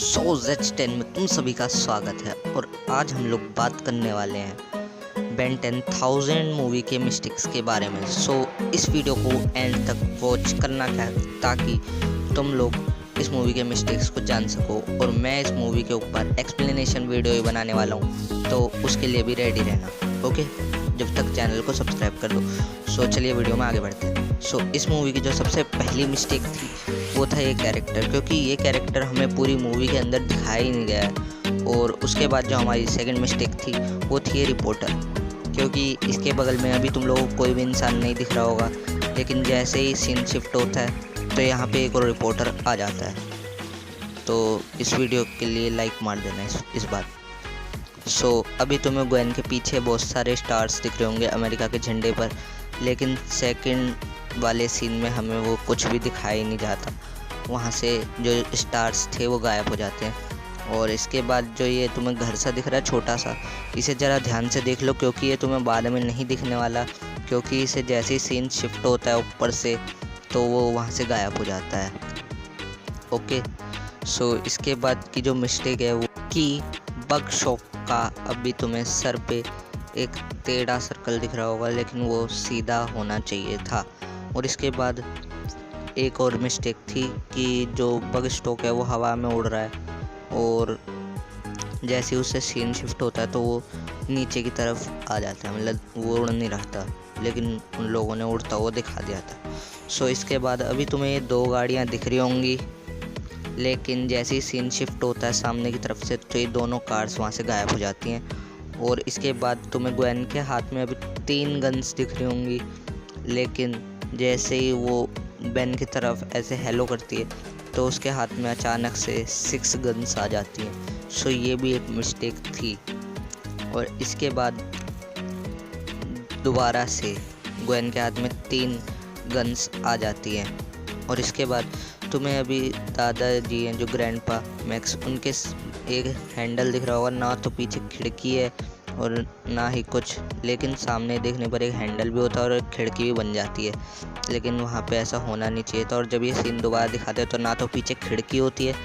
Z10 में तुम सभी का स्वागत है और आज हम लोग बात करने वाले हैं बेन 10,000 मूवी के मिस्टेक्स के बारे में। इस वीडियो को एंड तक वॉच करना ताकि तुम लोग इस मूवी के मिस्टेक्स को जान सको। और मैं इस मूवी के ऊपर एक्सप्लेनेशन वीडियो बनाने वाला हूँ, तो उसके लिए भी रेडी रहना। ओके, जब तक चैनल को सब्सक्राइब कर दो। चलिए वीडियो में आगे बढ़ते हैं। इस मूवी की जो सबसे पहली मिस्टेक थी वो था ये कैरेक्टर, क्योंकि ये कैरेक्टर हमें पूरी मूवी के अंदर दिखाया ही नहीं गया है। और उसके बाद जो हमारी सेकंड मिस्टेक थी वो थी ये रिपोर्टर, क्योंकि इसके बगल में अभी तुम लोगों को कोई भी इंसान नहीं दिख रहा होगा, लेकिन जैसे ही सीन शिफ्ट होता है तो यहाँ पे एक और रिपोर्टर आ जाता है। तो इस वीडियो के लिए लाइक मार देना इस बार। अभी तुम्हें ग्वेन के पीछे बहुत सारे स्टार्स दिख रहे होंगे अमेरिका के झंडे पर, लेकिन सेकंड वाले सीन में हमें वो कुछ भी दिखाई नहीं जाता। वहाँ से जो स्टार्स थे वो गायब हो जाते हैं। और इसके बाद जो ये तुम्हें घर सा दिख रहा है छोटा सा, इसे ज़रा ध्यान से देख लो, क्योंकि ये तुम्हें बाद में नहीं दिखने वाला, क्योंकि इसे जैसे ही सीन शिफ्ट होता है ऊपर से तो वो वहाँ से गायब हो जाता है। ओके, इसके बाद की जो मिस्टेक है वो कि बग शॉक का अभी तुम्हें सर पे एक टेढ़ा सर्कल दिख रहा होगा, लेकिन वो सीधा होना चाहिए था। और इसके बाद एक और मिस्टेक थी कि जो बग स्टॉक है वो हवा में उड़ रहा है, और जैसे उससे सीन शिफ्ट होता है तो वो नीचे की तरफ आ जाता है, मतलब वो उड़ नहीं रहता, लेकिन उन लोगों ने उड़ता हुआ दिखा दिया था। इसके बाद अभी तुम्हें ये दो गाड़ियाँ दिख रही होंगी, लेकिन जैसे ही सीन शिफ्ट होता है सामने की तरफ से तो ये दोनों कार्स वहाँ से गायब हो जाती हैं। और इसके बाद तुम्हें ग्वेन के हाथ में अभी 3 गन्स दिख रही होंगी, लेकिन जैसे ही वो बेन की तरफ ऐसे हेलो करती है तो उसके हाथ में अचानक से 6 गन्स आ जाती हैं। ये भी एक मिस्टेक थी। और इसके बाद दोबारा से ग्वेन के हाथ में 3 गन्स आ जाती हैं। और इसके बाद तुम्हें अभी दादाजी हैं जो ग्रैंडपा मैक्स, उनके एक हैंडल दिख रहा होगा, ना तो पीछे खिड़की है और ना ही कुछ, लेकिन सामने देखने पर एक हैंडल भी होता है और एक खिड़की भी बन जाती है, लेकिन वहाँ पे ऐसा होना नहीं चाहिए था। और जब ये सीन दोबारा दिखाते हैं तो ना तो पीछे खिड़की होती है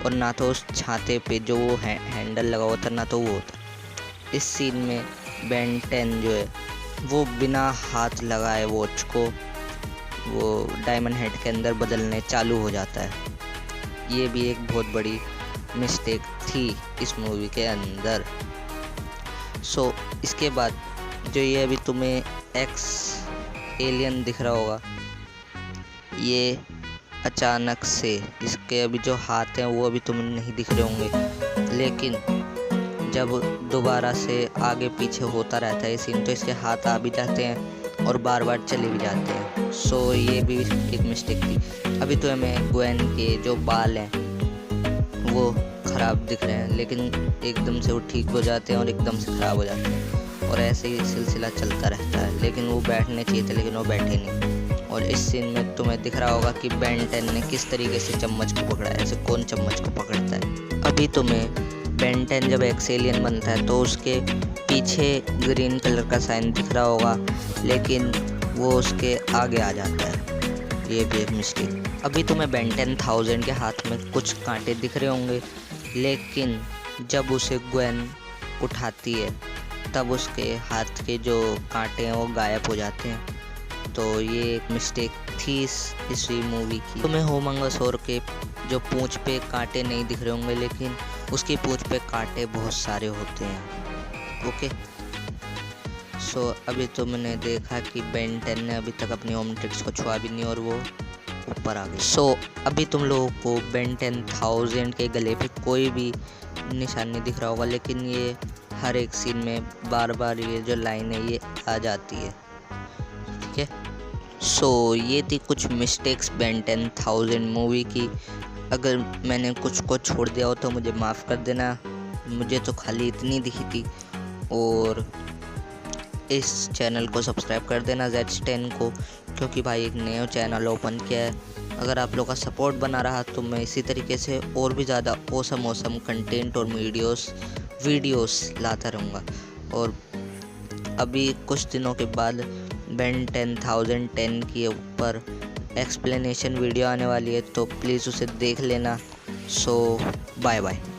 और ना तो उस छाते पे जो वो हैंडल लगा होता ना तो वो होता। इस सीन में बेन 10 जो है वो बिना हाथ लगाए वॉच को वो डायमंड हेड के अंदर बदलने चालू हो जाता है। ये भी एक बहुत बड़ी मिस्टेक थी इस मूवी के अंदर। इसके बाद जो ये अभी तुम्हें एक्स एलियन दिख रहा होगा, ये अचानक से इसके अभी जो हाथ हैं वो अभी तुम्हें नहीं दिख रहे होंगे, लेकिन जब दोबारा से आगे पीछे होता रहता है ये सीन तो इसके हाथ आ भी जाते हैं और बार बार चले भी जाते हैं। ये भी एक मिस्टेक थी। अभी तो हमें ग्वेन के जो बाल हैं वो ख़राब दिख रहे हैं, लेकिन एकदम से वो ठीक हो जाते हैं और एकदम से ख़राब हो जाते हैं, और ऐसे ही सिलसिला चलता रहता है। लेकिन वो बैठने चाहिए थे लेकिन वो बैठे नहीं। और इस सीन में तुम्हें दिख रहा होगा कि बेन 10 ने किस तरीके से चम्मच को पकड़ा है, ऐसे कौन चम्मच को पकड़ता है। अभी तुम्हें बेन 10 जब एक्स एलियन बनता है तो उसके पीछे ग्रीन कलर का साइन दिख रहा होगा, लेकिन वो उसके आगे आ जाता है। ये भी एक मिस्टेक। अभी तुम्हें बेन 10,000 के हाथ में कुछ कांटे दिख रहे होंगे, लेकिन जब उसे ग्वेन उठाती है तब उसके हाथ के जो कांटे हैं वो गायब हो जाते हैं। तो ये एक मिस्टेक थी इस मूवी की। तुम्हें होमंगसोर के जो पूंछ पे कांटे नहीं दिख रहे होंगे, लेकिन उसकी पूंछ पे कांटे बहुत सारे होते हैं। ओके, अभी तुमने देखा कि बेन 10 ने अभी तक अपनी ओमनिट्रिक्स को छुआ भी नहीं और वो ऊपर आ गई। अभी तुम लोगों को बेन 10,000 के गले पे कोई भी निशान नहीं दिख रहा होगा, लेकिन ये हर एक सीन में बार बार ये जो लाइन है ये आ जाती है। ठीक है, ये थी कुछ मिस्टेक्स बेन 10,000 मूवी की। अगर मैंने कुछ को छोड़ दिया हो तो मुझे माफ़ कर देना, मुझे तो खाली इतनी दिखी थी। और इस चैनल को सब्सक्राइब कर देना Z10 को, क्योंकि भाई एक नया चैनल ओपन किया है। अगर आप लोग का सपोर्ट बना रहा तो मैं इसी तरीके से और भी ज़्यादा औसम कंटेंट और वीडियोस लाता रहूँगा। और अभी कुछ दिनों के बाद बेन 10,010 के ऊपर एक्सप्लेनेशन वीडियो आने वाली है, तो प्लीज़ उसे देख लेना। सो बाय बाय।